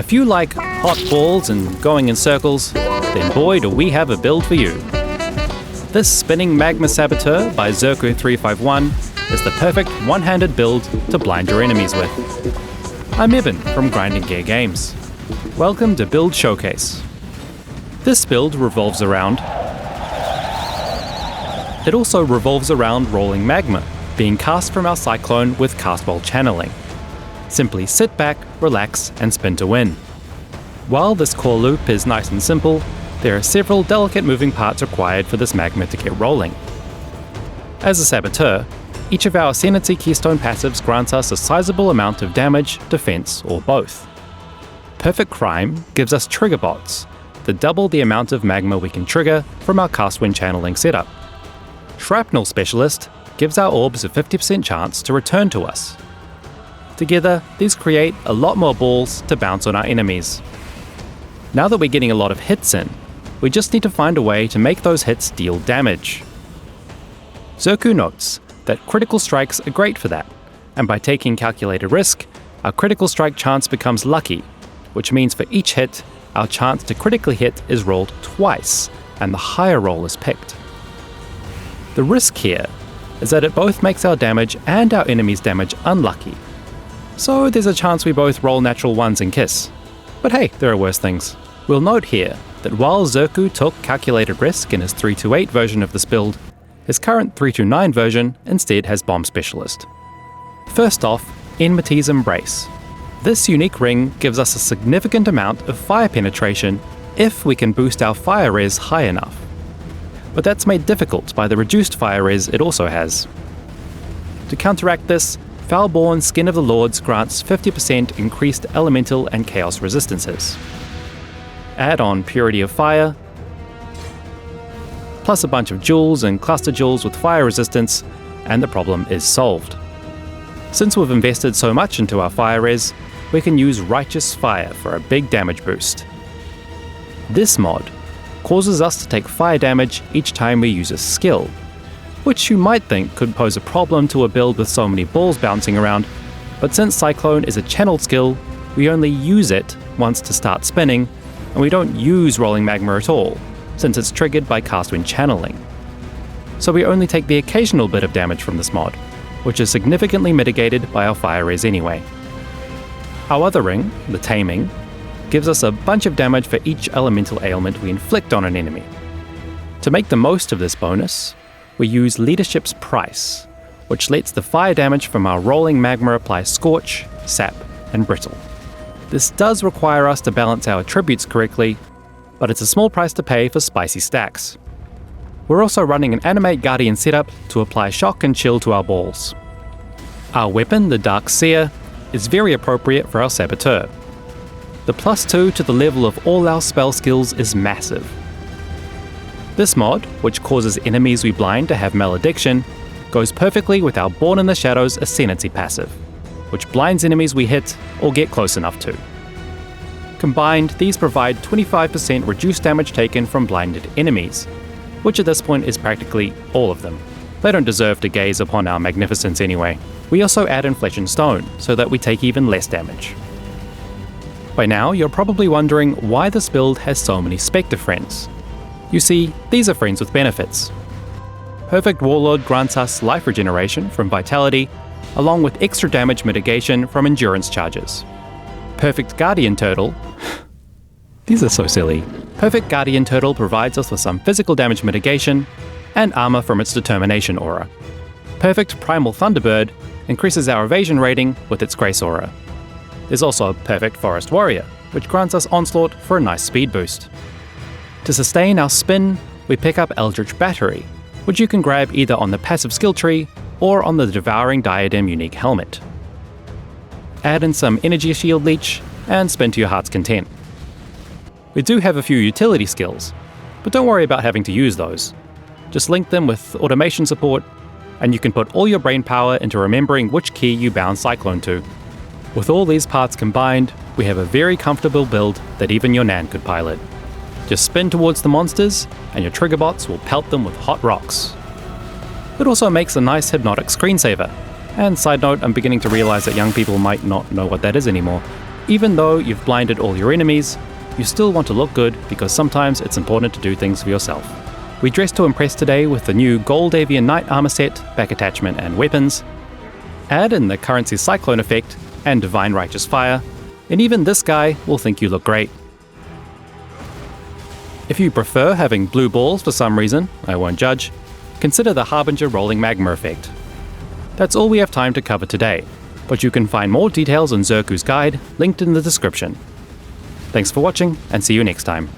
If you like hot balls and going in circles, then boy do we have a build for you. This spinning Magma Saboteur by Zerku351 is the perfect one-handed build to blind your enemies with. I'm Evan from Grinding Gear Games. Welcome to Build Showcase. This build revolves around... It also revolves around rolling magma, being cast from our Cyclone with Cast While Channelling. Simply sit back, relax, and spin to win. While this core loop is nice and simple, there are several delicate moving parts required for this magma to get rolling. As a Saboteur, each of our Ascendancy Keystone passives grants us a sizable amount of damage, defense, or both. Perfect Crime gives us trigger bots that double the amount of magma we can trigger from our cast when channeling setup. Shrapnel Specialist gives our orbs a 50% chance to return to us. Together, these create a lot more balls to bounce on our enemies. Now that we're getting a lot of hits in, we just need to find a way to make those hits deal damage. Zerku notes that critical strikes are great for that, and by taking calculated risk, our critical strike chance becomes lucky, which means for each hit, our chance to critically hit is rolled twice, and the higher roll is picked. The risk here is that it both makes our damage and our enemy's damage unlucky. So there's a chance we both roll natural ones and kiss. But hey, there are worse things. We'll note here that while Zerku took calculated risk in his 328 version of this build, his current 329 version instead has Bomb Specialist. First off, Enmity's Embrace. This unique ring gives us a significant amount of fire penetration if we can boost our fire res high enough. But that's made difficult by the reduced fire res it also has. To counteract this, Foulborn Skin of the Lords grants 50% increased elemental and chaos resistances. Add on Purity of Fire, plus a bunch of jewels and cluster jewels with fire resistance, and the problem is solved. Since we've invested so much into our fire res, we can use Righteous Fire for a big damage boost. This mod causes us to take fire damage each time we use a skill, which you might think could pose a problem to a build with so many balls bouncing around, but since Cyclone is a channeled skill, we only use it once to start spinning, and we don't use rolling magma at all, since it's triggered by cast when channeling. So we only take the occasional bit of damage from this mod, which is significantly mitigated by our fire res anyway. Our other ring, the Taming, gives us a bunch of damage for each elemental ailment we inflict on an enemy. To make the most of this bonus, we use Leadership's Price, which lets the fire damage from our rolling magma apply Scorch, Sap, and Brittle. This does require us to balance our attributes correctly, but it's a small price to pay for spicy stacks. We're also running an Animate Guardian setup to apply Shock and Chill to our balls. Our weapon, the Dark Seer, is very appropriate for our Saboteur. The +2 to the level of all our spell skills is massive. This mod, which causes enemies we blind to have malediction, goes perfectly with our Born in the Shadows Ascendancy passive, which blinds enemies we hit or get close enough to. Combined, these provide 25% reduced damage taken from blinded enemies, which at this point is practically all of them. They don't deserve to gaze upon our magnificence anyway. We also add in Flesh and Stone, so that we take even less damage. By now, you're probably wondering why this build has so many Spectre friends. You see, these are friends with benefits. Perfect Warlord grants us life regeneration from Vitality, along with extra damage mitigation from endurance charges. Perfect Guardian Turtle these are so silly. Perfect Guardian Turtle provides us with some physical damage mitigation and armor from its Determination aura. Perfect Primal Thunderbird increases our evasion rating with its Grace aura. There's also Perfect Forest Warrior, which grants us Onslaught for a nice speed boost. To sustain our spin, we pick up Eldritch Battery, which you can grab either on the passive skill tree or on the Devouring Diadem unique helmet. Add in some Energy Shield Leech, and spin to your heart's content. We do have a few utility skills, but don't worry about having to use those. Just link them with automation support, and you can put all your brain power into remembering which key you bound Cyclone to. With all these parts combined, we have a very comfortable build that even your Nan could pilot. Just spin towards the monsters, and your trigger bots will pelt them with hot rocks. It also makes a nice hypnotic screensaver. And side note, I'm beginning to realize that young people might not know what that is anymore. Even though you've blinded all your enemies, you still want to look good because sometimes it's important to do things for yourself. We dressed to impress today with the new Gold Avian Knight armor set, back attachment and weapons. Add in the currency Cyclone effect and Divine Righteous Fire, and even this guy will think you look great. If you prefer having blue balls for some reason, I won't judge, consider the Harbinger Rolling Magma effect. That's all we have time to cover today, but you can find more details on Zerku's guide linked in the description. Thanks for watching, and see you next time.